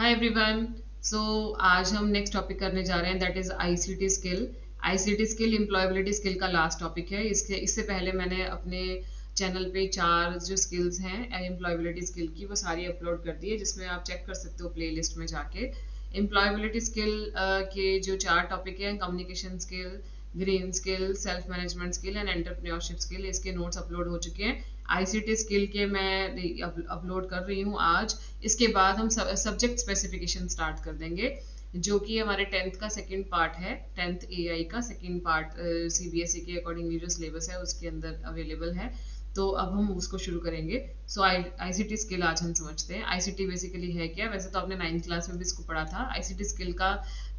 Hi everyone. सो आज हम next topic करने जा रहे हैं, that is ICT skill. ICT skill employability skill का लास्ट टॉपिक है। इससे पहले मैंने अपने चैनल पे 4 जो स्किल्स हैं एम्प्लॉयबिलिटी स्किल की, वो सारी अपलोड कर दी है, जिसमें आप चेक कर सकते हो प्लेलिस्ट में जाके। एम्प्लॉयबिलिटी स्किल के जो 4 टॉपिक हैं, communication skill, green skill, self management skill and entrepreneurship skill, इसके नोट्स अपलोड हो चुके हैं। आईसीटी स्किल के मैं अपलोड कर रही हूँ आज। इसके बाद हम सब्जेक्ट स्पेसिफिकेशन स्टार्ट कर देंगे, जो कि हमारे 10th का सेकंड पार्ट है। 10th एआई का सेकंड पार्ट सीबीएसई के अकॉर्डिंगली जो सिलेबस है उसके अंदर अवेलेबल है। तो अब हम उसको शुरू करेंगे। सो आईसीटी स्किल आज हम समझते हैं। आईसीटी बेसिकली है क्या? वैसे तो आपने 9th क्लास में भी इसको पढ़ा था। आईसीटी स्किल का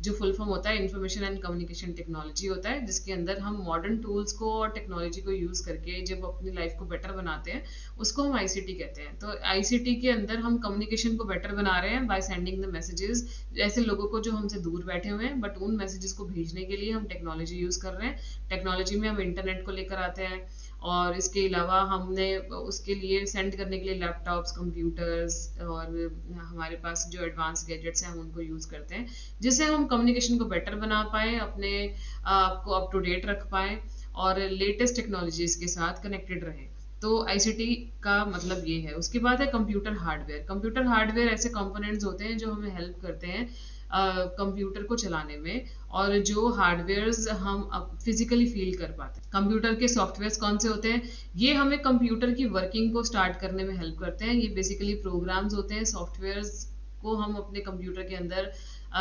जो फुल फॉर्म होता है, इंफॉर्मेशन एंड कम्युनिकेशन टेक्नोलॉजी होता है, जिसके अंदर हम मॉडर्न टूल्स को और टेक्नोलॉजी को यूज करके जब अपनी लाइफ को बेटर बनाते हैं, उसको हम आईसीटी कहते हैं। तो आईसीटी के अंदर हम कम्युनिकेशन को बेटर बना रहे हैं बाय सेंडिंग द मैसेजेस, ऐसे लोगों को जो हमसे दूर बैठे हुए हैं, बट उन मैसेजेस को भेजने के लिए हम टेक्नोलॉजी यूज कर रहे हैं। टेक्नोलॉजी में हम इंटरनेट को लेकर आते हैं, और इसके अलावा हमने उसके लिए सेंड करने के लिए लैपटॉप्स, कंप्यूटर्स और हमारे पास जो एडवांस गैजेट्स हैं हम उनको यूज करते हैं, जिससे हम कम्युनिकेशन को बेटर बना पाए, अपने आप को अप टू डेट रख पाए और लेटेस्ट टेक्नोलॉजीज के साथ कनेक्टेड रहें। तो आईसीटी का मतलब ये है। उसके बाद है कंप्यूटर हार्डवेयर। कंप्यूटर हार्डवेयर ऐसे कंपोनेंट्स होते हैं जो हमें हेल्प करते हैं कंप्यूटर को चलाने में, और जो हार्डवेयर्स हम फिजिकली फील कर पाते हैं। कंप्यूटर के सॉफ्टवेयर्स कौन से होते हैं? ये हमें कंप्यूटर की वर्किंग को स्टार्ट करने में हेल्प करते हैं। ये बेसिकली प्रोग्राम्स होते हैं, सॉफ्टवेयर्स को हम अपने कंप्यूटर के अंदर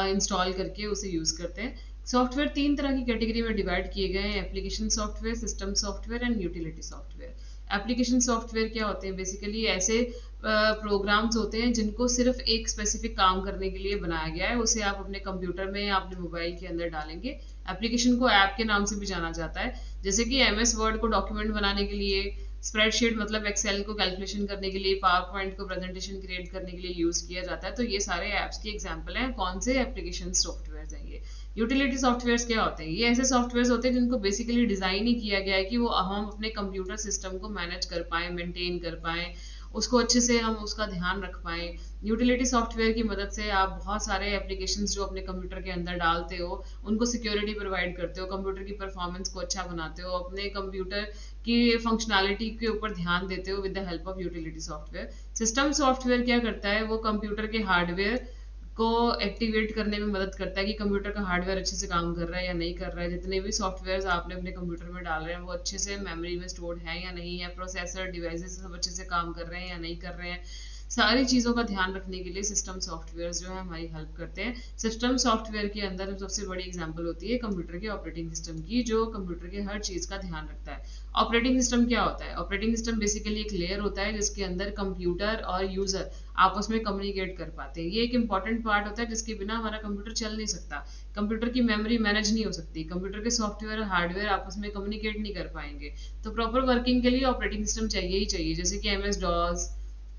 इंस्टॉल करके उसे यूज करते हैं। सॉफ्टवेयर 3 तरह की कैटेगरी में डिवाइड किए गए हैं: application software, system software and utility software. Application software क्या होते हैं? बेसिकली ऐसे प्रोग्राम्स होते हैं जिनको सिर्फ एक स्पेसिफिक काम करने के लिए बनाया गया है। उसे आप अपने कंप्यूटर में या अपने मोबाइल के अंदर डालेंगे। एप्लीकेशन को ऐप के नाम से भी जाना जाता है, जैसे कि एमएस वर्ड को डॉक्यूमेंट बनाने के लिए, स्प्रेडशीट मतलब एक्सेल को कैलकुलेशन करने के लिए, पावर पॉइंट को प्रेजेंटेशन क्रिएट करने के लिए यूज किया जाता है। तो ये सारे ऐप्स के एग्जाम्पल हैं। कौन से एप्लीकेशन सॉफ्टवेयर हैं ये? यूटिलिटी सॉफ्टवेयर क्या होते हैं? ये ऐसे सॉफ्टवेयर होते हैं जिनको बेसिकली डिजाइन ही किया गया है कि वो हम अपने कंप्यूटर सिस्टम को मैनेज कर पाए, मेंटेन कर पाए, उसको अच्छे से हम उसका ध्यान रख पाए। यूटिलिटी सॉफ्टवेयर की मदद से आप बहुत सारे एप्लीकेशंस जो अपने कंप्यूटर के अंदर डालते हो, उनको सिक्योरिटी प्रोवाइड करते हो, कंप्यूटर की परफॉर्मेंस को अच्छा बनाते हो, अपने कंप्यूटर की फंक्शनैलिटी के ऊपर ध्यान देते हो with the help of utility software. System software क्या करता है? वो कंप्यूटर के हार्डवेयर को एक्टिवेट करने में मदद करता है कि कंप्यूटर का हार्डवेयर अच्छे से काम कर रहा है या नहीं कर रहा है। जितने भी सॉफ्टवेयर आपने अपने कंप्यूटर में डाल रहे हैं वो अच्छे से मेमोरी में स्टोर्ड है या नहीं है, प्रोसेसर डिवाइसेस सब अच्छे से काम कर रहे हैं या नहीं कर रहे हैं। सारी चीज़ों का ध्यान रखने के लिए सिस्टम सॉफ्टवेयर जो है हमारी हेल्प करते हैं। सिस्टम सॉफ्टवेयर के अंदर सबसे बड़ी एग्जांपल होती है कंप्यूटर के ऑपरेटिंग सिस्टम की, जो कंप्यूटर के हर चीज़ का ध्यान रखता है। ऑपरेटिंग सिस्टम क्या होता है? ऑपरेटिंग सिस्टम बेसिकली एक लेयर होता है जिसके अंदर कंप्यूटर और यूजर आपस में कम्युनिकेट कर पाते हैं। ये एक इंपॉर्टेंट पार्ट होता है जिसके बिना हमारा कंप्यूटर चल नहीं सकता। कंप्यूटर की मेमोरी मैनेज नहीं हो सकती, कंप्यूटर के सॉफ्टवेयर और हार्डवेयर आपस में कम्युनिकेट नहीं कर पाएंगे। तो प्रॉपर वर्किंग के लिए ऑपरेटिंग सिस्टम चाहिए ही चाहिए, जैसे कि MS DOS,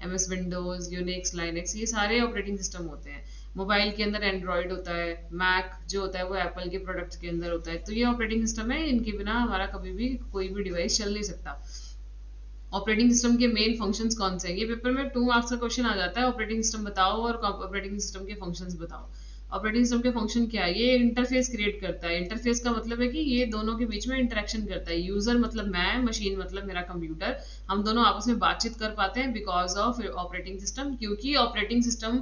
MS Windows, Unix, Linux, ये सारे ऑपरेटिंग सिस्टम होते हैं। मोबाइल के अंदर एंड्रॉयड होता है, मैक जो होता है वो एप्पल के प्रोडक्ट्स के अंदर होता है। तो ये ऑपरेटिंग सिस्टम है, इनके बिना हमारा कभी भी कोई भी डिवाइस चल नहीं सकता। ऑपरेटिंग सिस्टम के मेन फंक्शंस कौन से हैं? ये पेपर में 2 मार्क्स का क्वेश्चन आ जाता है, ऑपरेटिंग सिस्टम बताओ और ऑपरेटिंग सिस्टम के फंक्शंस बताओ। ऑपरेटिंग सिस्टम के फंक्शन क्या है? ये इंटरफेस क्रिएट करता है। इंटरफेस का मतलब है कि ये दोनों के बीच में इंटरेक्शन करता है। यूजर मतलब मैं, मशीन मतलब मेरा कंप्यूटर, हम दोनों आपस में बातचीत कर पाते हैं बिकॉज ऑफ ऑपरेटिंग सिस्टम, क्योंकि ऑपरेटिंग सिस्टम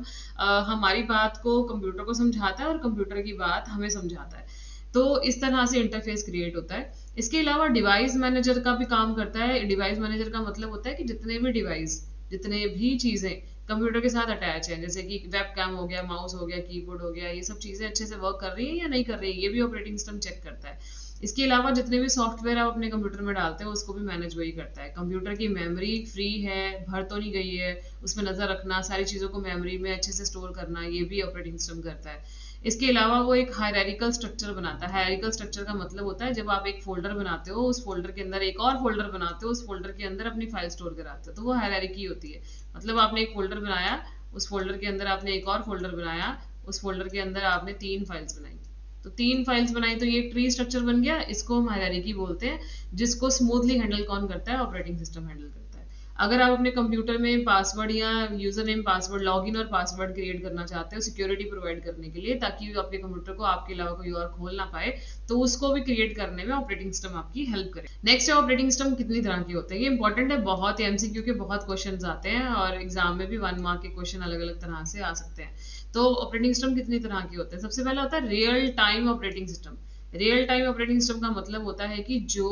हमारी बात को कंप्यूटर को समझाता है और कंप्यूटर की बात हमें समझाता है। तो इस तरह से इंटरफेस क्रिएट होता है। इसके अलावा डिवाइस मैनेजर का भी काम करता है। डिवाइस मैनेजर का मतलब होता है कि जितने भी डिवाइस, जितने भी चीजें कंप्यूटर के साथ अटैच है, जैसे कि वेब कैम हो गया, माउस हो गया, कीबोर्ड हो गया, ये सब चीजें अच्छे से वर्क कर रही है या नहीं कर रही है, ये भी ऑपरेटिंग सिस्टम चेक करता है। इसके अलावा जितने भी सॉफ्टवेयर आप अपने कंप्यूटर में डालते हैं उसको भी मैनेज वही करता है। कंप्यूटर की मेमोरी फ्री है, भर तो नहीं गई है, उसमें नजर रखना, सारी चीजों को मेमोरी में अच्छे से स्टोर करना, ये भी ऑपरेटिंग सिस्टम करता है। इसके अलावा वो एक हायरार्किकल स्ट्रक्चर बनाता है। हायरार्किकल स्ट्रक्चर का मतलब होता है जब आप एक फोल्डर बनाते हो, उस फोल्डर के अंदर एक और फोल्डर बनाते हो, उस फोल्डर के अंदर अपनी फाइल स्टोर कराते हो, तो वो हायरार्की होती है। मतलब आपने एक फोल्डर बनाया, उस फोल्डर के अंदर आपने एक और फोल्डर बनाया, उस फोल्डर के अंदर आपने 3 फाइल्स बनाई, तो 3 फाइल्स बनाई तो ये ट्री स्ट्रक्चर बन गया। इसको हम हायरार्की बोलते हैं, जिसको स्मूथली हैंडल कौन करता है? ऑपरेटिंग सिस्टम हैंडल करता है। अगर आप अपने कंप्यूटर में पासवर्ड या यूजर नेम पासवर्ड लॉगिन और पासवर्ड क्रिएट करना चाहते हो सिक्योरिटी प्रोवाइड करने के लिए, ताकि आपके कंप्यूटर को आपके अलावा कोई और खोल ना पाए, तो उसको भी क्रिएट करने में ऑपरेटिंग सिस्टम आपकी हेल्प करे। नेक्स्ट है ऑपरेटिंग सिस्टम कितनी तरह के होते हैं। ये इंपॉर्टेंट है, बहुत एमसीक्यू के बहुत क्वेश्चन आते हैं और एग्जाम में भी 1 मार्क के क्वेश्चन अलग अलग तरह से आ सकते हैं। तो ऑपरेटिंग सिस्टम कितनी तरह के होते हैं। सबसे पहला होता है real time operating system. Real time operating system का मतलब होता है कि जो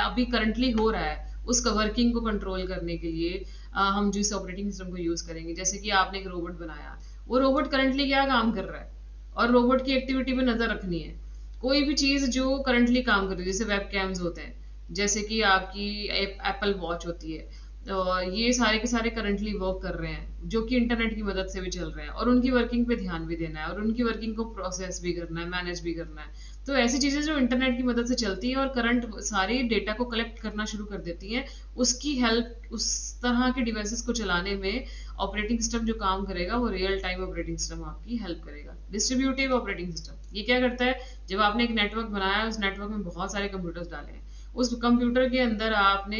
अभी करंटली हो रहा है उस वर्किंग को कंट्रोल करने के लिए हम जिस ऑपरेटिंग सिस्टम को यूज करेंगे। जैसे कि आपने एक रोबोट बनाया, वो रोबोट करंटली क्या काम कर रहा है और रोबोट की एक्टिविटी पे नजर रखनी है। कोई भी चीज जो करंटली काम कर रही है, जैसे वेब कैम्स होते हैं, जैसे कि आपकी एप्पल वॉच होती है, तो ये सारे के सारे करंटली वर्क कर रहे हैं, जो कि इंटरनेट की मदद से भी चल रहे हैं, और उनकी वर्किंग पे ध्यान भी देना है और उनकी वर्किंग को प्रोसेस भी करना है, मैनेज भी करना है। तो ऐसी चीजें जो इंटरनेट की मदद से चलती है और करंट सारी डेटा को कलेक्ट करना शुरू कर देती हैं, उसकी हेल्प, उस तरह के डिवाइसेस को चलाने में ऑपरेटिंग सिस्टम जो काम करेगा वो रियल टाइम ऑपरेटिंग सिस्टम आपकी हेल्प करेगा। डिस्ट्रीब्यूटिव ऑपरेटिंग सिस्टम ये क्या करता है, जब आपने एक नेटवर्क बनाया, उस नेटवर्क में बहुत सारे कंप्यूटर्स डाले हैं, उस कंप्यूटर के अंदर आपने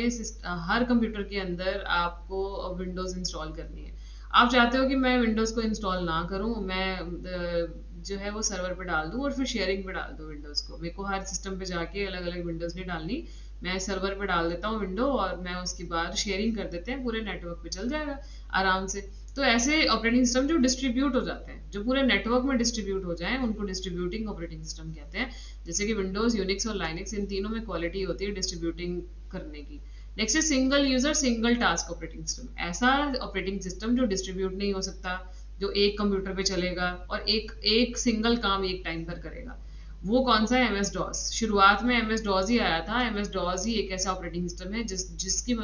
हर कंप्यूटर के अंदर आपको विंडोज इंस्टॉल करनी है। आप चाहते हो कि मैं विंडोज को इंस्टॉल ना करूं, मैं जो है वो सर्वर पे डाल दूं और फिर शेयरिंग पे डाल दूं विंडोज को। मेरे को हर सिस्टम पे जाके अलग अलग विंडोज नहीं डालनी, मैं सर्वर पे डाल देता हूँ विंडो और मैं उसके बाद शेयरिंग कर देते हैं, पूरे नेटवर्क पे चल जाएगा आराम से। तो ऐसे ऑपरेटिंग सिस्टम जो डिस्ट्रीब्यूट हो जाते हैं, जो पूरे नेटवर्क में डिस्ट्रीब्यूट हो जाए, उनको डिस्ट्रीब्यूटिंग ऑपरेटिंग सिस्टम कहते हैं। जैसे कि विंडोज, यूनिक्स और लाइनक्स, इन तीनों में क्वालिटी होती है डिस्ट्रीब्यूटिंग करने की। नेक्स्ट है single user single task operating system. ऐसा ऑपरेटिंग सिस्टम जो डिस्ट्रीब्यूट नहीं हो सकता, जो एक कंप्यूटर पे चलेगा और एक एक सिंगल काम एक टाइम पर करेगा। वो कौन सा है? MS DOS. शुरुआत में एमएस डॉस ही आया था। एमएस डॉस ही एक ऐसा ऑपरेटिंग सिस्टम है जिसकी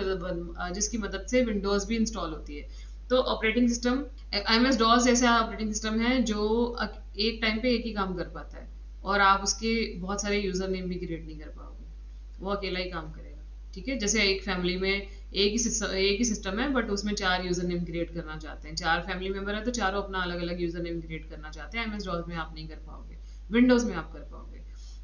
मदद से विंडोज भी इंस्टॉल होती है। तो ऑपरेटिंग सिस्टम एमएस डॉस ऐसा ऑपरेटिंग सिस्टम है जो एक टाइम पे एक ही काम कर पाता है और आप उसके बहुत सारे यूजर नेम भी क्रिएट नहीं कर पाओगे, वो अकेला ही काम करेगा। ठीक है, जैसे एक फैमिली में एक ही सिस्टम है, बट उसमें 4 यूजर नेम क्रिएट करना चाहते हैं, 4 फैमिली मेंबर है तो चारों अपना अलग अलग यूजर नेम क्रिएट करना चाहते हैं। एमएस डॉस में आप नहीं कर पाओगे, विंडोज में आप कर पाओगे।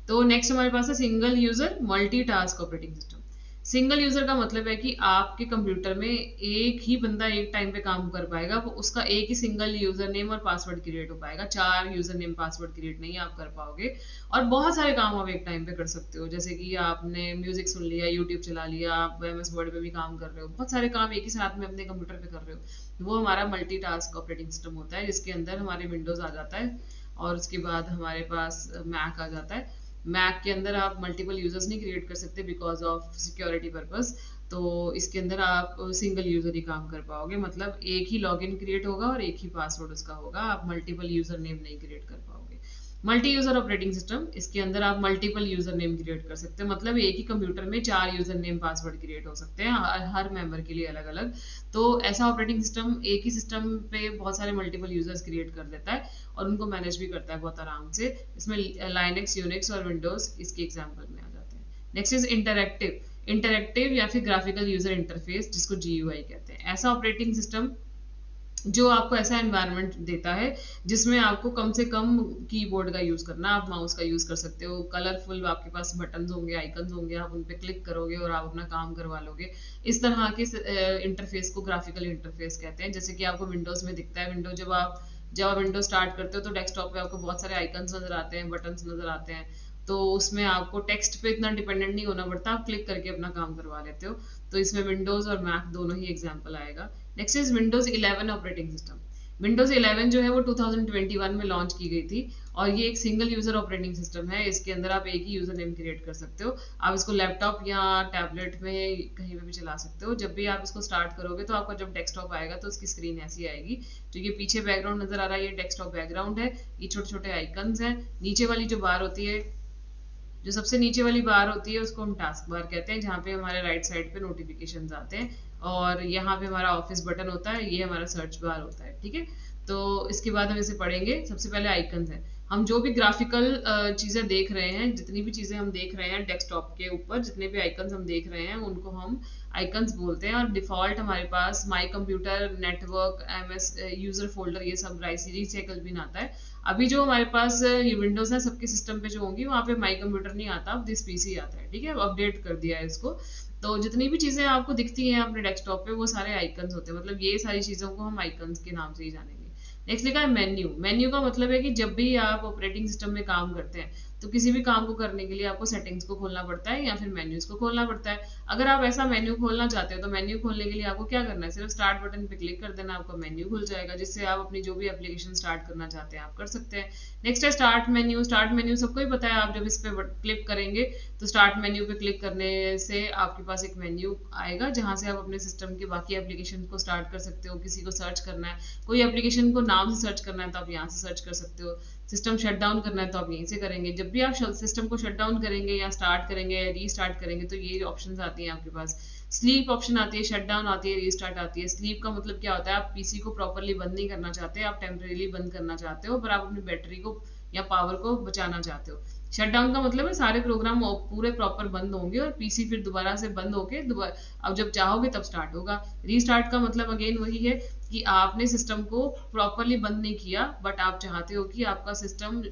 तो नेक्स्ट हमारे पास है single user multitask operating system. Single user का मतलब है कि आपके कंप्यूटर में एक ही बंदा एक टाइम पे काम कर पाएगा, वो उसका एक ही सिंगल यूजर नेम और पासवर्ड क्रिएट हो पाएगा। 4 यूजर नेम पासवर्ड क्रिएट नहीं आप कर पाओगे, और बहुत सारे काम आप एक टाइम पे कर सकते हो। जैसे कि आपने म्यूजिक सुन लिया, यूट्यूब चला लिया, आप एमएस वर्ड पे भी काम कर रहे हो, बहुत सारे काम एक ही साथ में अपने कंप्यूटर पे कर रहे हो। वो हमारा मल्टीटास्क ऑपरेटिंग सिस्टम होता है, जिसके अंदर हमारे विंडोज आ जाता है और उसके बाद हमारे पास मैक आ जाता है। मैक के अंदर आप मल्टीपल यूजर्स नहीं क्रिएट कर सकते बिकॉज ऑफ सिक्योरिटी पर्पस। तो इसके अंदर आप सिंगल यूजर ही काम कर पाओगे, मतलब एक ही लॉगिन क्रिएट होगा और एक ही पासवर्ड उसका होगा, आप मल्टीपल यूजर नेम नहीं क्रिएट कर पाओगे। मल्टी यूजर ऑपरेटिंग सिस्टम, इसके अंदर आप मल्टीपल यूजर नेम क्रिएट कर सकते हो, मतलब एक ही कंप्यूटर में 4 यूजर नेम पासवर्ड क्रिएट हो सकते हैं हर मेंबर के लिए अलग अलग। तो ऐसा ऑपरेटिंग सिस्टम एक ही सिस्टम पे बहुत सारे मल्टीपल यूजर्स क्रिएट कर देता है और उनको मैनेज भी करता है बहुत आराम से। इसमें लाइनक्स, यूनिक्स और विंडोज इसके एग्जाम्पल में आ जाते हैं। नेक्स्ट इज इंटरैक्टिव या फिर ग्राफिकल यूजर इंटरफेस, जिसको जीयूआई कहते हैं। ऐसा ऑपरेटिंग सिस्टम जो आपको ऐसा एनवायरनमेंट देता है जिसमें आपको कम से कम कीबोर्ड का यूज करना, आप माउस का यूज कर सकते हो, कलरफुल आपके पास बटन्स होंगे, आइकन्स होंगे, आप उन पे क्लिक करोगे और आप अपना काम करवा लोगे। इस तरह के इंटरफेस को ग्राफिकल इंटरफेस कहते हैं। जैसे कि आपको विंडोज में दिखता है, जब आप विंडोज स्टार्ट करते हो तो डेस्कटॉप पे आपको बहुत सारे आइकन्स नजर आते हैं, बटन्स नजर आते हैं, तो उसमें आपको टेक्स्ट पे इतना डिपेंडेंट नहीं होना पड़ता, आप क्लिक करके अपना काम करवा लेते हो। तो इसमें विंडोज और मैक दोनों ही एग्जाम्पल आएगा। Next is Windows 11 operating system. Windows 11 जो है वो 2021 में लॉन्च की गई थी और ये एक सिंगल यूजर ऑपरेटिंग सिस्टम है। इसके अंदर आप एक ही यूजर नेम क्रिएट कर सकते हो। आप इसको लैपटॉप या टैबलेट में कहीं पे भी चला सकते हो। जब भी आप इसको स्टार्ट करोगे तो आपका जब डेस्कटॉप आएगा तो उसकी स्क्रीन ऐसी आएगी। जो ये पीछे बैकग्राउंड नजर आ रहा है ये डेस्कटॉप बैकग्राउंड है, ये छोटे छोटे आइकन्स हैं। नीचे वाली जो बार होती है, जो सबसे नीचे वाली बार होती है उसको हम टास्क बार कहते हैं, जहाँ पे हमारे राइट साइड पे नोटिफिकेशंस आते हैं, और यहाँ पे हमारा ऑफिस बटन होता है, ये हमारा सर्च बार होता है। ठीक है, तो इसके बाद हम इसे पढ़ेंगे। सबसे पहले आइकन्स है। हम जो भी ग्राफिकल चीजें देख रहे हैं, जितनी भी चीजें हम देख रहे हैं डेस्कटॉप के ऊपर, जितने भी आइकन्स हम देख रहे हैं उनको हम आइकन्स बोलते हैं। और डिफॉल्ट हमारे पास my computer, network, MS user folder, ये सब रिसाइकल भी आता है। अभी जो हमारे पास ये विंडोज है, सबके सिस्टम पे जो होंगी वहाँ पे माई कंप्यूटर नहीं आता, अब दिस पीसी आता है। ठीक है, अब अपडेट कर दिया है इसको। तो जितनी भी चीजें आपको दिखती हैं अपने डेस्कटॉप पे वो सारे आइकन्स होते हैं, मतलब ये सारी चीजों को हम आइकन्स के नाम से ही जानेंगे। नेक्स्ट लिखा है मेन्यू। मेन्यू का मतलब है कि जब भी आप ऑपरेटिंग सिस्टम में काम करते हैं तो किसी भी काम को करने के लिए आपको सेटिंग्स को खोलना पड़ता है या फिर मेन्यूज को खोलना पड़ता है। अगर आप ऐसा मेन्यू खोलना चाहते हो तो मेन्यू खोलने के लिए आपको क्या करना है, सिर्फ स्टार्ट बटन पे क्लिक कर देना, आपका मेन्यू खुल जाएगा, जिससे आप अपनी जो भी एप्लीकेशन स्टार्ट करना चाहते हैं आप कर सकते हैं। नेक्स्ट है स्टार्ट मेन्यू। स्टार्ट मेन्यू सबको ही पता है, आप जब इस पे क्लिक करेंगे तो स्टार्ट मेन्यू पे क्लिक करने से आपके पास एक मेन्यू आएगा जहां से आप अपने सिस्टम के बाकी एप्लीकेशन को स्टार्ट कर सकते हो। किसी को सर्च करना है, कोई एप्लीकेशन को नाम से सर्च करना है तो आप यहाँ से सर्च कर सकते हो। सिस्टम शट डाउन करना है तो आप यहीं से करेंगे। जब भी आप सिस्टम को शट डाउन करेंगे या स्टार्ट करेंगे या रीस्टार्ट करेंगे तो ये ऑप्शंस आती हैं आपके पास। स्लीप ऑप्शन आती है, शट डाउन आती है, रीस्टार्ट आती है। स्लीप का मतलब क्या होता है, आप पीसी को प्रॉपरली बंद नहीं करना चाहते, आप टेम्परेली बंद करना चाहते हो, पर आप अपनी बैटरी को या पावर को बचाना चाहते हो। शट डाउन का मतलब है सारे प्रोग्राम पूरे प्रॉपर बंद होंगे और पीसी फिर दोबारा से बंद होके अब जब चाहोगे तब स्टार्ट होगा। रीस्टार्ट का मतलब अगेन वही है कि आपने सिस्टम को प्रॉपरली बंद नहीं किया, बट आप चाहते हो कि आपका सिस्टम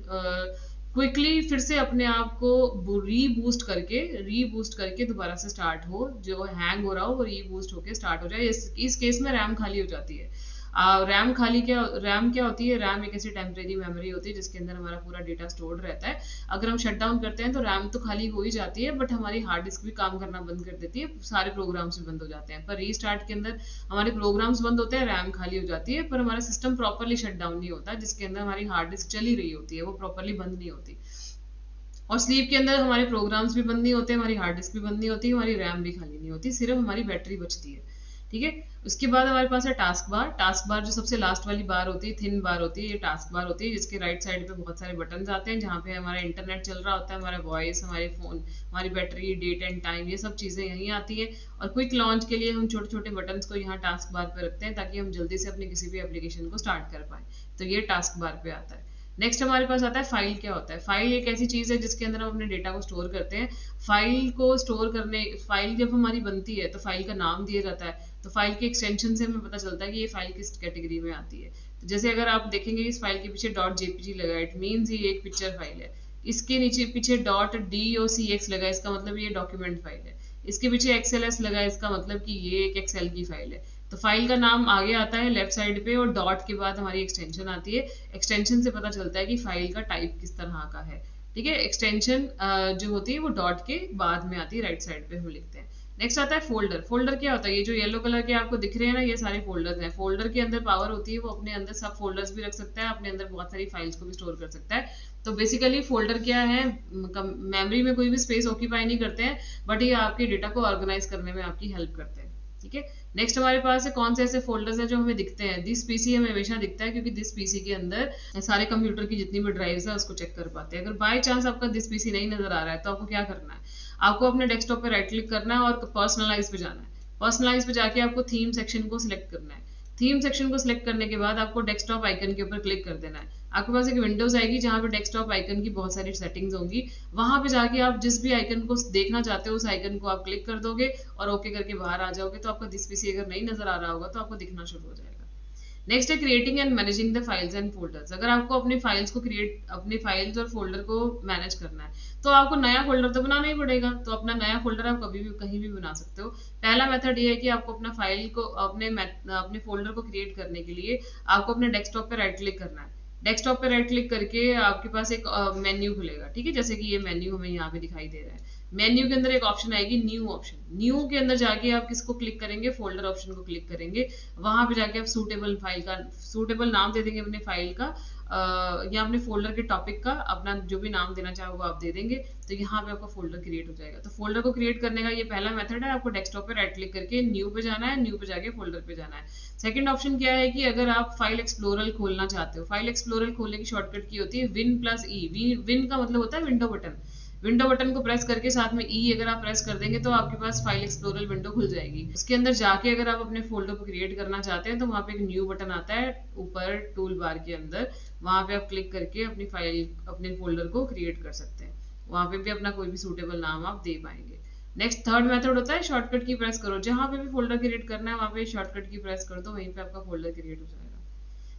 क्विकली फिर से अपने आप को रीबूस्ट करके दोबारा से स्टार्ट हो, जो हैंग हो रहा हो वो रीबूस्ट होके स्टार्ट हो जाए। इस केस में रैम खाली हो जाती है। रैम क्या होती है, रैम एक ऐसी टेम्परेरी मेमोरी होती है जिसके अंदर हमारा पूरा डेटा स्टोर्ड रहता है। अगर हम शट डाउन करते हैं तो रैम तो खाली हो ही जाती है, बट हमारी हार्ड डिस्क भी काम करना बंद कर देती है, सारे प्रोग्राम्स भी बंद हो जाते हैं। पर रीस्टार्ट के अंदर हमारे प्रोग्राम्स बंद होते हैं, रैम खाली हो जाती है, पर हमारा सिस्टम प्रॉपरली शट डाउन नहीं होता, जिसके अंदर हमारी हार्ड डिस्क चली रही होती है, वो प्रॉपरली बंद नहीं होती। और स्लीप के अंदर हमारे प्रोग्राम्स भी बंद नहीं होते, हमारी हार्ड डिस्क भी बंद नहीं होती, हमारी रैम भी खाली नहीं होती, सिर्फ हमारी बैटरी बचती है। ठीक है, उसके बाद हमारे पास है टास्क बार। टास्क बार जो सबसे लास्ट वाली बार होती है, थिन बार होती है, ये टास्क बार होती है, जिसके राइट साइड पे बहुत सारे बटन आते हैं जहाँ पे हमारा इंटरनेट चल रहा होता है, हमारा वॉइस, हमारे फोन, हमारी बैटरी, डेट एंड टाइम, ये सब चीजें यहीं आती है। और क्विक लॉन्च के लिए हम छोटे छोटे बटन को यहाँ टास्क बार पे रखते हैं ताकि हम जल्दी से अपनी किसी भी एप्लीकेशन को स्टार्ट कर पाए, तो ये टास्क बार पे आता है। नेक्स्ट हमारे पास आता है फाइल। क्या होता है फाइल? एक ऐसी चीज है जिसके अंदर हम अपने डेटा को स्टोर करते हैं। फाइल जब हमारी बनती है तो फाइल का नाम दिया जाता है, तो फाइल के एक्सटेंशन से हमें पता चलता है कि ये फाइल किस कैटेगरी में आती है। तो जैसे अगर आप देखेंगे इस फाइल के पीछे .jpg लगा है, इट मीन्स ये एक पिक्चर फाइल है। इसके नीचे पीछे .docx लगा है, इसका मतलब ये डॉक्यूमेंट फाइल है। इसके पीछे XLS लगा है, इसका मतलब कि ये एक एक्सेल की फाइल है। तो फाइल का नाम आगे आता है लेफ्ट साइड पे और डॉट के बाद हमारी एक्सटेंशन आती है। एक्सटेंशन से पता चलता है कि फाइल का टाइप किस तरह का है। ठीक है, एक्सटेंशन जो होती है वो डॉट के बाद में आती है, राइट साइड पे हम लिखते हैं। नेक्स्ट आता है फोल्डर। फोल्डर क्या होता है? ये जो येलो कलर के आपको दिख रहे हैं ना, ये सारे फोल्डर्स हैं। फोल्डर के अंदर पावर होती है, वो अपने अंदर सब फोल्डर्स भी रख सकता है, अपने अंदर बहुत सारी फाइल्स को भी स्टोर कर सकता है। तो बेसिकली फोल्डर क्या है, मेमोरी में कोई भी स्पेस ऑक्यूपाई नहीं करते हैं, बट ये आपके डेटा को ऑर्गेनाइज करने में आपकी हेल्प करते हैं। ठीक है, नेक्स्ट हमारे पास है कौन से ऐसे फोल्डर्स हैं जो हमें दिखते हैं। दिस पीसी हमें हमेशा दिखता है क्योंकि दिस पीसी के अंदर सारे कंप्यूटर की जितनी भी ड्राइव्स है उसको चेक कर पाते हैं। अगर बाय चांस आपका दिस पीसी नहीं नजर आ रहा है तो आपको क्या करना है, आपको अपने डेस्कटॉप पे राइट क्लिक करना है और पर्सनलाइज पे जाना है। पर्सनलाइज पे जाके आपको थीम सेक्शन को सिलेक्ट करना है। थीम सेक्शन को सिलेक्ट करने के बाद आपको डेस्कटॉप आइकन के ऊपर क्लिक कर देना है। आपके पास एक विंडोज आएगी जहाँ पे डेस्कटॉप आइकन की बहुत सारी सेटिंग्स होंगी। वहां पे जाके आप जिस भी आइकन को देखना चाहते हो उस आइकन को आप क्लिक कर दोगे और ओके करके बाहर आ जाओगे, तो आपका दिस पीसी अगर नहीं नजर आ रहा होगा तो आपको दिखना शुरू हो जाएगा। नेक्स्ट है creating and managing the files and folders. अगर आपको अपनी फाइल्स और फोल्डर को मैनेज करना है तो आपको नया फोल्डर तो बनाना ही पड़ेगा। तो अपना नया फोल्डर आप कभी भी कहीं भी बना सकते हो। पहला मेथड ये है कि आपको अपने फोल्डर को क्रिएट करने के लिए आपको अपने डेस्कटॉप पे राइट क्लिक करना है। डेस्कटॉप पे राइट क्लिक करके आपके पास एक मेन्यू खुलेगा। ठीक है, जैसे कि ये मेन्यू हमें यहाँ पे दिखाई दे रहा है। मेन्यू के अंदर एक ऑप्शन आएगी न्यू ऑप्शन। न्यू के अंदर जाके आप किसको क्लिक करेंगे, फोल्डर ऑप्शन को क्लिक करेंगे। वहां पे जाके आप सूटेबल नाम दे देंगे अपने फाइल का या अपने फोल्डर के टॉपिक का, अपना जो भी नाम देना चाहो वो आप दे देंगे। तो यहाँ पे आपका फोल्डर क्रिएट हो जाएगा। तो फोल्डर को क्रिएट करने का ये पहला मेथड है। आपको डेस्कटॉप पे राइट क्लिक करके न्यू पे जाना है, न्यू पे जाके फोल्डर पे जाना है। सेकंड ऑप्शन क्या है कि अगर आप फाइल एक्सप्लोरर खोलना चाहते हो, फाइल एक्सप्लोरर खोलने की शॉर्टकट की होती है Win+E। विन का मतलब होता है विंडो बटन। विंडो बटन को प्रेस करके साथ में ई अगर आप प्रेस कर देंगे तो आपके पास फाइल एक्सप्लोरर विंडो खुल जाएगी। उसके अंदर जाके अगर आप अपने फोल्डर को क्रिएट करना चाहते हैं तो वहाँ पे एक न्यू बटन आता है ऊपर टूल बार के अंदर, वहाँ पे आप क्लिक करके अपने फोल्डर को क्रिएट कर सकते हैं। वहाँ पे भी अपना कोई भी सूटेबल नाम आप दे पाएंगे। नेक्स्ट थर्ड मेथड होता है शॉर्टकट की प्रेस करो। जहाँ पे भी फोल्डर क्रिएट करना है वहाँ पे शॉर्टकट की प्रेस कर दो, वहीं पे आपका फोल्डर क्रिएट हो जाएगा।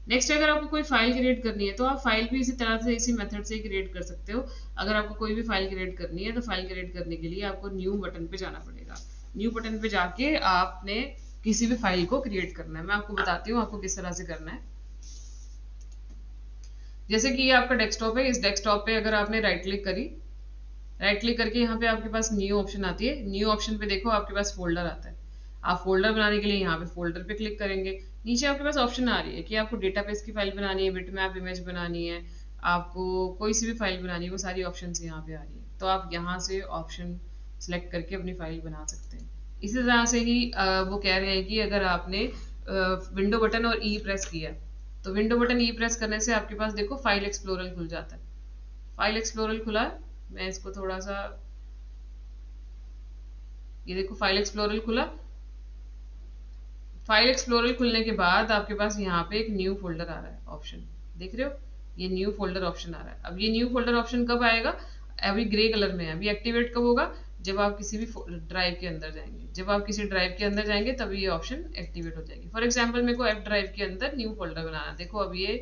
नेक्स्ट अगर आपको कोई फाइल क्रिएट करनी है तो आप फाइल भी इसी तरह से इसी मेथड से क्रिएट कर सकते हो। अगर आपको कोई भी फाइल क्रिएट करनी है तो फाइल क्रिएट करने के लिए आपको न्यू बटन पे जाना पड़ेगा। न्यू बटन पे जाके आपने किसी भी फाइल को क्रिएट करना है। मैं आपको बताती हूँ आपको किस तरह से करना है। जैसे कि ये आपका डेस्कटॉप है, इस डेस्कटॉप पे अगर आपने राइट क्लिक करी, राइट क्लिक करके यहाँ पे आपके पास न्यू ऑप्शन आती है। न्यू ऑप्शन पे देखो आपके पास फोल्डर आता है। आप फोल्डर बनाने के लिए यहाँ पे फोल्डर पे क्लिक करेंगे। नीचे आपके पास ऑप्शन आ रही है कि आपको डेटाबेस की फाइल बनानी है, बिटमैप इमेज बनानी है, आपको कोई सी भी फाइल बनानी है, वो सारी ऑप्शन यहाँ पे आ रही है। तो आप यहाँ से ऑप्शन सेलेक्ट करके अपनी फाइल बना सकते हैं। इसी तरह से ही वो कह रहे हैं कि अगर आपने विंडो बटन और ई प्रेस किया, तो विंडो बटन ई प्रेस करने से आपके पास देखो फाइल एक्सप्लोरर खुल जाता है। फाइल एक्सप्लोरर खुला, मैं इसको थोड़ा सा, ये देखो फाइल एक्सप्लोरर खुला। फाइल एक्सप्लोरर खुलने के बाद आपके पास यहाँ पे एक न्यू फोल्डर आ रहा है ऑप्शन, देख रहे हो, ये न्यू फोल्डर ऑप्शन आ रहा है। अब ये न्यू फोल्डर ऑप्शन कब आएगा? अभी ग्रे कलर में है। अभी एक्टिवेट कब होगा? जब आप किसी भी ड्राइव के अंदर जाएंगे। जब आप किसी ड्राइव के अंदर जाएंगे तभी ये ऑप्शन एक्टिवेट हो जाएगी। फॉर एग्जाम्पल मेरे को एफ ड्राइव के अंदर न्यू फोल्डर बनाना, देखो अब ये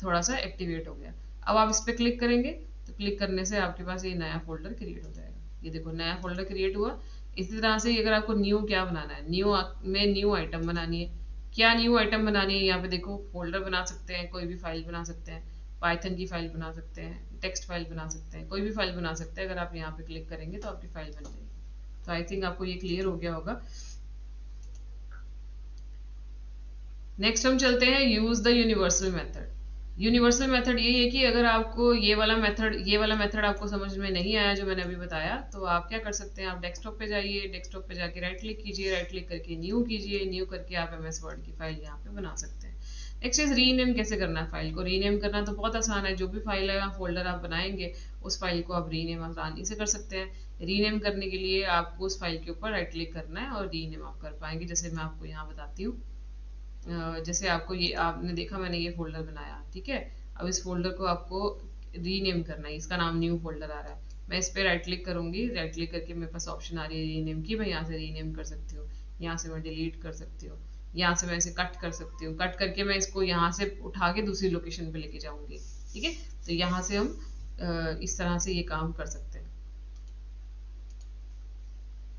थोड़ा सा एक्टिवेट हो गया। अब आप इस पर क्लिक करेंगे तो क्लिक करने से आपके पास ये नया फोल्डर क्रिएट हो जाएगा। ये देखो नया फोल्डर क्रिएट हुआ। इसी तरह से अगर आपको न्यू क्या बनाना है, न्यू आइटम बनानी है। क्या न्यू आइटम बनानी है? यहाँ पे देखो फोल्डर बना सकते हैं, कोई भी फाइल बना सकते हैं, पाइथन की फाइल बना सकते हैं, टेक्स्ट फाइल बना सकते हैं, कोई भी फाइल बना सकते हैं। अगर आप यहाँ पे क्लिक करेंगे तो आपकी फाइल बन जाएगी। तो आई थिंक आपको ये क्लियर हो गया होगा। नेक्स्ट हम चलते हैं use the universal method. Universal method ये है कि अगर आपको ये वाला मेथड आपको समझ में नहीं आया जो मैंने अभी बताया, तो आप क्या कर सकते हैं, आप डेस्कटॉप पे जाइए, डेस्कटॉप पे जाके राइट क्लिक कीजिए, राइट क्लिक करके न्यू कीजिए, न्यू करके आप MS वर्ड की फाइल यहाँ पे बना सकते हैं। Next is rename. कैसे करना है फाइल को? रीनेम करना तो बहुत आसान है। जो भी फाइल है फोल्डर आप बनाएंगे, उस फाइल को आप रीनेम आसानी से कर सकते हैं। रीनेम करने के लिए आपको उस फाइल के ऊपर राइट क्लिक करना है और रीनेम आप कर पाएंगे। जैसे मैं आपको यहाँ बताती हूँ। जैसे आपको ये, आपने देखा मैंने ये फोल्डर बनाया, ठीक है। अब इस फोल्डर को आपको रीनेम करना है, इसका नाम न्यू फोल्डर आ रहा है। मैं इस पर राइट क्लिक करूंगी, राइट क्लिक करके मेरे पास ऑप्शन आ रही है रीनेम की। मैं यहाँ से रीनेम कर सकती हूँ, यहाँ से मैं डिलीट कर सकती हूँ, यहाँ से मैं इसे कट कर सकती हूँ। कट करके मैं इसको यहाँ से उठा के दूसरी लोकेशन पे लेके जाऊंगी, ठीक है। तो यहाँ से हम इस तरह से ये काम कर सकते हैं।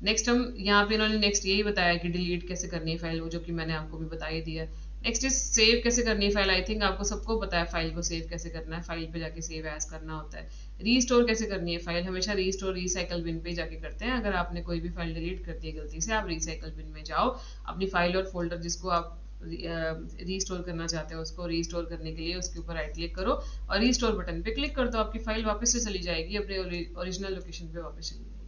नेक्स्ट हम यहाँ पे इन्होंने नेक्स्ट यही बताया कि डिलीट कैसे करनी है फाइल, वो जो कि मैंने आपको भी बता ही दिया। नेक्स्ट इज सेव कैसे करनी है फाइल। आई थिंक आपको सबको पता है फाइल को सेव कैसे करना है। फाइल पे जाके सेव एज करना होता है। रीस्टोर कैसे करनी है फाइल, हमेशा रीस्टोर रिसाइकल बिन पे जाके करते हैं। अगर आपने कोई भी फाइल डिलीट कर दी है गलती से, आप रिसाइकल बिन में जाओ, अपनी फाइल और फोल्डर जिसको आप रीस्टोर करना चाहते हो उसको रीस्टोर करने के लिए उसके ऊपर राइट क्लिक करो और रीस्टोर बटन पे क्लिक कर दो। आपकी फाइल वापस से चली जाएगी, अपने ओरिजिनल लोकेशन पे वापस चली जाएगी।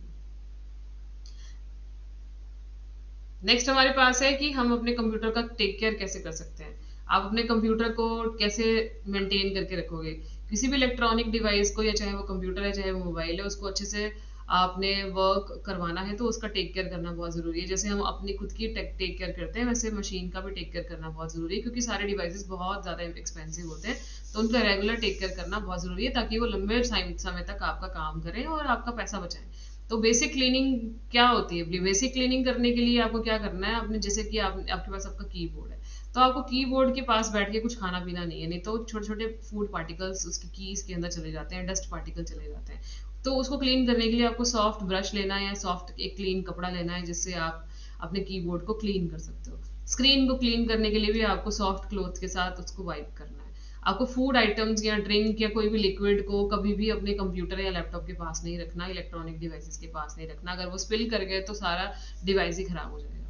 नेक्स्ट हमारे पास है कि हम अपने कंप्यूटर का टेक केयर कैसे कर सकते हैं। आप अपने कंप्यूटर को कैसे मेंटेन करके रखोगे। किसी भी इलेक्ट्रॉनिक डिवाइस को, या चाहे वो कंप्यूटर है चाहे वो मोबाइल है, उसको अच्छे से आपने वर्क करवाना है तो उसका टेक केयर करना बहुत ज़रूरी है। जैसे हम अपनी खुद की टेक केयर करते हैं, वैसे मशीन का भी टेक केयर करना बहुत ज़रूरी है, क्योंकि सारे डिवाइसेस बहुत ज़्यादा एक्सपेंसिव होते हैं। तो उनका रेगुलर टेक केयर करना बहुत ज़रूरी है, ताकि वो लंबे समय तक आपका काम करें और आपका पैसा बचाएं। तो बेसिक क्लीनिंग क्या होती है? बेसिक क्लीनिंग करने के लिए आपको क्या करना है, आपने जैसे कि आपके पास आपका कीबोर्ड है, तो आपको कीबोर्ड के पास बैठ के कुछ खाना पीना नहीं है, नहीं तो छोटे छोटे फूड पार्टिकल्स उसकी कीज के अंदर चले जाते हैं, डस्ट पार्टिकल चले जाते हैं। तो उसको क्लीन करने के लिए आपको सॉफ्ट ब्रश लेना है या सॉफ्ट एक क्लीन कपड़ा लेना है, जिससे आप अपने कीबोर्ड को क्लीन कर सकते हो। स्क्रीन को क्लीन करने के लिए भी आपको सॉफ्ट क्लॉथ के साथ उसको वाइप करना है। आपको फूड आइटम्स या ड्रिंक या कोई भी लिक्विड को कभी भी अपने कंप्यूटर या लैपटॉप के पास नहीं रखना, इलेक्ट्रॉनिक डिवाइसेस के पास नहीं रखना। अगर वो स्पिल कर गए तो सारा डिवाइस ही खराब हो जाएगा।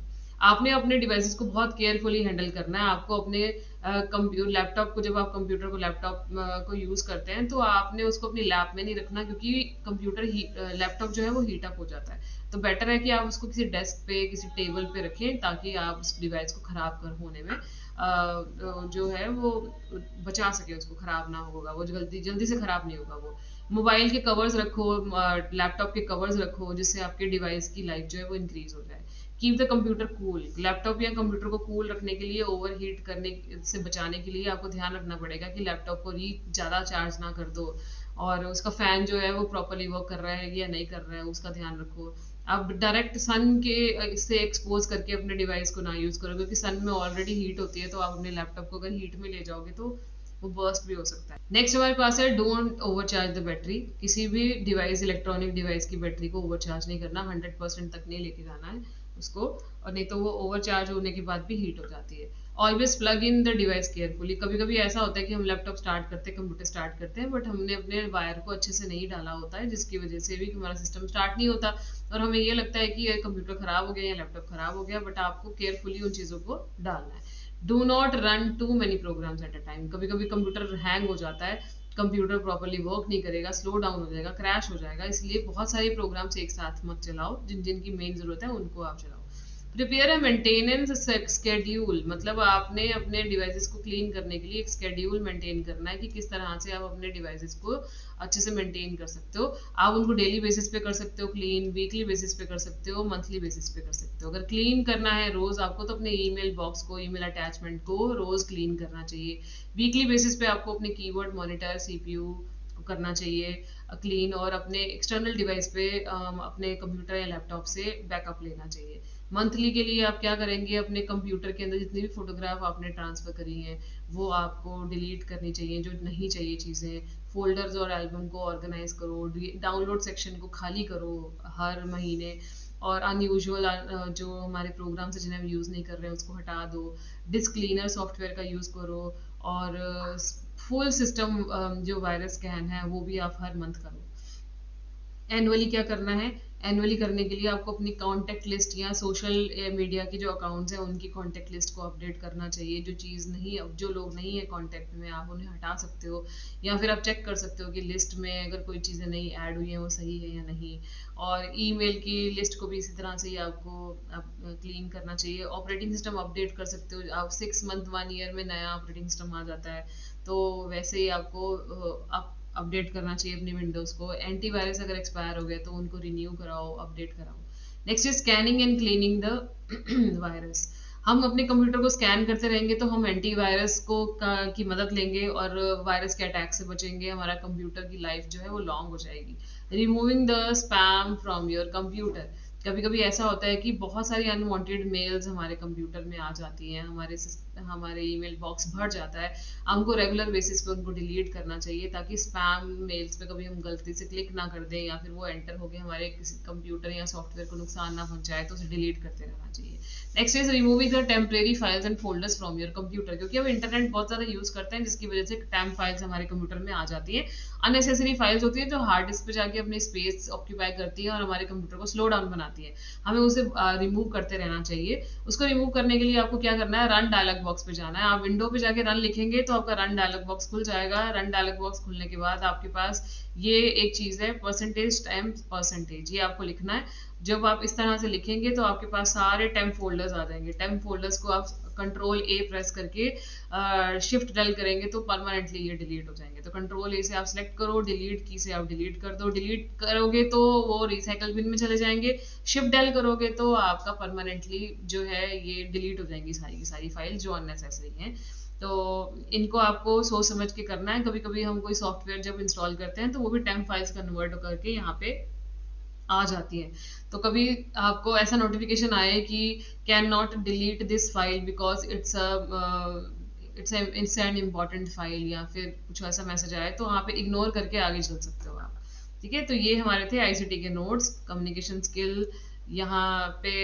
आपने अपने डिवाइसेस को बहुत केयरफुली हैंडल करना है। आपको अपने कंप्यूटर लैपटॉप को, जब आप कंप्यूटर को लैपटॉप को यूज़ करते हैं, तो आपने उसको अपनी लैप में नहीं रखना, क्योंकि कंप्यूटर लैपटॉप जो है वो हीट अप हो जाता है। तो बेटर है कि आप उसको किसी डेस्क पे, किसी टेबल पे रखें, ताकि आप उस डिवाइस को ख़राब कर होने में जो है वो बचा सके, उसको ख़राब ना होगा, वो जल्दी जल्दी से ख़राब नहीं होगा। वो मोबाइल के कवर्स रखो, लैपटॉप के कवर्स रखो, जिससे आपके डिवाइस की लाइफ जो है वो इंक्रीज हो जाए। Keep the computer cool. Laptop या कंप्यूटर को कूल रखने के लिए, ओवर हीट करने से बचाने के लिए आपको ध्यान रखना पड़ेगा कि लैपटॉप को ज़्यादा चार्ज ना कर दो, और उसका फ़ैन जो है वो प्रॉपरली वर्क कर रहा है या नहीं कर रहा है, उसका ध्यान रखो। आप डायरेक्ट सन के इससे एक्सपोज करके अपने डिवाइस को ना यूज़ करो, क्योंकि सन में ऑलरेडी हीट होती है, तो आप अपने लैपटॉप को अगर हीट में ले जाओगे तो वो बर्स्ट भी हो सकता है। नेक्स्ट हमारे पास है डोंट ओवरचार्ज द बैटरी। किसी भी डिवाइस, इलेक्ट्रॉनिक डिवाइस की बैटरी को ओवरचार्ज नहीं करना, 100% तक नहीं लेके जाना है उसको, और नहीं तो वो ओवरचार्ज होने के बाद भी हीट हो जाती है। Always plug in the device carefully. कभी कभी ऐसा होता है कि हम लैपटॉप स्टार्ट करते हैं, कंप्यूटर स्टार्ट करते हैं, बट हमने अपने वायर को अच्छे से नहीं डाला होता है, जिसकी वजह से भी हमारा सिस्टम स्टार्ट नहीं होता और हमें ये लगता है कि ये कंप्यूटर खराब हो गया या लैपटॉप खराब हो गया, बट आपको केयरफुली उन चीज़ों को डालना है। Do not run too many programs at a time. कभी कभी कंप्यूटर हैंग हो जाता है, कंप्यूटर प्रॉपर्ली वर्क नहीं करेगा, स्लो डाउन हो जाएगा, क्रैश हो जाएगा, इसलिए बहुत सारे प्रोग्राम्स एक साथ मत चलाओ, जिन जिनकी मेन जरूरत है उनको आप चलाओ। प्रिपेयर अ मेंटेनेंस स्केड्यूल, मतलब आपने अपने डिवाइसेस को क्लीन करने के लिए एक स्केड्यूल मेंटेन करना है कि किस तरह से आप अपने डिवाइसेस को अच्छे से मेंटेन कर सकते हो। आप उनको डेली बेसिस पे कर सकते हो क्लीन, वीकली बेसिस पे कर सकते हो, मंथली बेसिस पे कर सकते हो। अगर क्लीन करना है रोज आपको, तो अपने ईमेल बॉक्स को, ईमेल अटैचमेंट को रोज क्लीन करना चाहिए। वीकली बेसिस पे आपको अपने कीबोर्ड, मॉनिटर, सीपीयू को करना चाहिए क्लीन, और अपने एक्सटर्नल डिवाइस पे अपने कंप्यूटर या लैपटॉप से बैकअप लेना चाहिए। मंथली के लिए आप क्या करेंगे, अपने कंप्यूटर के अंदर जितनी भी फोटोग्राफ आपने ट्रांसफर करी हैं वो आपको डिलीट करनी चाहिए, जो नहीं चाहिए चीज़ें। फोल्डर्स और एल्बम को ऑर्गेनाइज करो, डाउनलोड सेक्शन को खाली करो हर महीने, और अनयूजुअल जो हमारे प्रोग्राम्स हैं जिन्हें हम यूज़ नहीं कर रहे हैं उसको हटा दो। डिस्क क्लीनर सॉफ्टवेयर का यूज़ करो, और फुल सिस्टम जो वायरस स्कैन है वो भी आप हर मंथ करो। एनुअली क्या करना है, एनुअली करने के लिए आपको अपनी कॉन्टैक्ट लिस्ट या सोशल मीडिया की जो अकाउंट्स हैं उनकी कॉन्टैक्ट लिस्ट को अपडेट करना चाहिए। जो चीज़ नहीं, जो लोग नहीं है कॉन्टैक्ट में, आप उन्हें हटा सकते हो, या फिर आप चेक कर सकते हो कि लिस्ट में अगर कोई चीज़ें नहीं ऐड हुई हैं वो सही है या नहीं। और ईमेल की लिस्ट को भी इसी तरह से ही आपको क्लीन करना चाहिए। ऑपरेटिंग सिस्टम अपडेट कर सकते हो आप, 6 मंथ 1 ईयर में नया ऑपरेटिंग सिस्टम आ जाता है, तो वैसे ही आपको अपडेट करना चाहिए अपनी विंडोज़ को। एंटीवायरस अगर एक्सपायर हो गए तो उनको रिन्यू कराओ, अपडेट कराओ। Next is scanning and cleaning the virus. हम अपने कंप्यूटर को स्कैन करते रहेंगे तो हम एंटीवायरस की मदद लेंगे और वायरस के अटैक से बचेंगे, हमारा कंप्यूटर की लाइफ जो है वो लॉन्ग हो जाएगी। Removing the spam from your computer. कभी कभी ऐसा होता है कि बहुत सारी अनवांटेड मेल्स हमारे कंप्यूटर में आ जाती हैं, हमारे ईमेल बॉक्स भर जाता है। हमको रेगुलर बेसिस पे उनको डिलीट करना चाहिए, ताकि स्पैम मेल्स पे कभी हम गलती से क्लिक ना कर दें या फिर वो एंटर होके हमारे किसी कंप्यूटर या सॉफ्टवेयर को नुकसान ना पहुंचाए, तो उसे डिलीट करते रहना चाहिए। Next is removing the temporary files and folders from your computer. क्योंकि हम इंटरनेट बहुत ज़्यादा यूज़ करते हैं, जिसकी वजह से टेम्प फाइल्स हमारे कंप्यूटर में आ जाती है। अननेसेसरी फाइल्स होती है जो हार्ड डिस्क पे जाके अपनी स्पेस ऑक्यूपाई करती है और हमारे कंप्यूटर को स्लो डाउन बनाती है, हमें उसे रिमूव करते रहना चाहिए। उसको रिमूव करने के लिए आपको क्या करना है, रन डायलॉग बॉक्स पे जाना है। आप विंडो पे जाके रन लिखेंगे तो आपका रन डायलॉग बॉक्स खुल जाएगा। रन डायलॉग बॉक्स खुलने के बाद आपके पास ये एक चीज़ है, परसेंटेज टेम्प परसेंटेज, ये आपको लिखना है। जब आप इस तरह से लिखेंगे तो आपके पास सारे टेम्प फोल्डर्स आ जाएंगे। टेम्प फोल्डर्स को आप कंट्रोल ए प्रेस करके शिफ्ट डेल करेंगे तो परमानेंटली ये डिलीट हो जाएंगे। तो कंट्रोल ए से आप सिलेक्ट करो, डिलीट की से आप डिलीट कर दो। डिलीट करोगे तो वो रिसाइकल बिन में चले जाएंगे, शिफ्ट डेल करोगे तो आपका परमानेंटली जो है ये डिलीट हो जाएंगी सारी की सारी फाइल जो अननेसेसरी हैं। तो इनको आपको सोच समझ के करना है। कभी कभी हम कोई सॉफ्टवेयर जब इंस्टॉल करते हैं तो वो भी टेम्प फाइल्स कन्वर्ट करके यहाँ पे आ जाती है। तो कभी आपको ऐसा नोटिफिकेशन आए कि can not delete this file because it's an important file, या फिर कुछ ऐसा मैसेज आए, तो वहाँ पे इग्नोर करके आगे चल सकते हो आप। ठीक है, तो ये हमारे थे आईसीटी के नोट्स। कम्युनिकेशन स्किल, यहाँ पे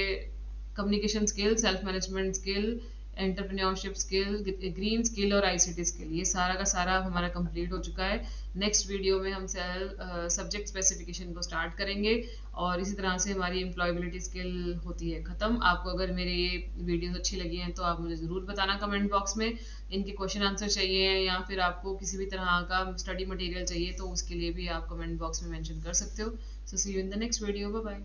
communication skill, self management skill, entrepreneurship skill, green skill और आईसीटी स्किल, ये सारा का सारा हमारा कंप्लीट हो चुका है। नेक्स्ट वीडियो में हम सब्जेक्ट स्पेसिफिकेशन को स्टार्ट करेंगे, और इसी तरह से हमारी एम्प्लॉयबिलिटी स्किल होती है ख़त्म। आपको अगर मेरे ये वीडियोस अच्छी लगी हैं तो आप मुझे ज़रूर बताना कमेंट बॉक्स में। इनके क्वेश्चन आंसर चाहिए या फिर आपको किसी भी तरह का स्टडी मटेरियल चाहिए तो उसके लिए भी आप कमेंट बॉक्स में मेंशन कर सकते हो। So see you in the next video, bye bye.